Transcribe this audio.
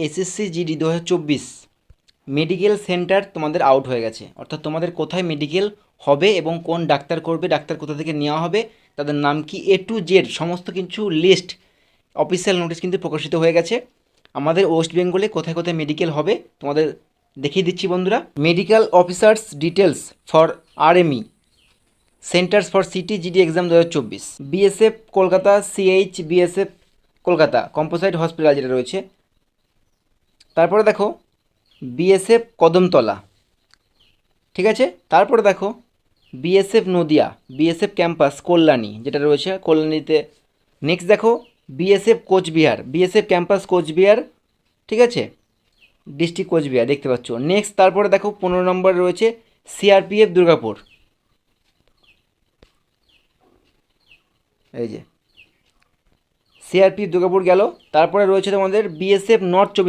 SSC GD 2024 medical centre তোমাদের out হয়ে গেছে, অর্থাৎ তোমাদের কোথায় মেডিকেল হবে এবং কোন ডাক্তার করবে, ডাক্তার কোথা থেকে নেওয়া হবে, তাদের নাম কি, এ টু জেড সমস্ত কিছু লিস্ট, অফিসিয়াল নোটিশ কিন্তু প্রকাশিত হয়ে গেছে। আমাদের ওয়েস্ট বেঙ্গলে কোথায় কোথায় মেডিকেল হবে তোমাদের দেখিয়ে দিচ্ছি বন্ধুরা। Medical officers details for RME centres for CT GD exam 2024, BSF Kolkata, CH BSF Kolkata composite hospital যেটা রয়েছে। তারপরে দেখো বিএসএফ কদমতলা, ঠিক আছে। তারপরে দেখো BSF Nadia, BSF campus Kalyani যেটা রয়েছে কল্যাণীতে। নেক্সট দেখো BSF Cooch Behar, BSF campus Cooch Behar, ঠিক আছে, ডিস্ট্রিক্ট কোচবিহার দেখতে পাচ্ছ। নেক্সট তারপরে দেখো 15 নম্বরে রয়েছে সিআরপিএফ দুর্গাপুর, এই যে সিআরপিএফ দুর্গাপুর গেল। তারপরে রয়েছে তোমাদের বিএসএফ নর্থ 24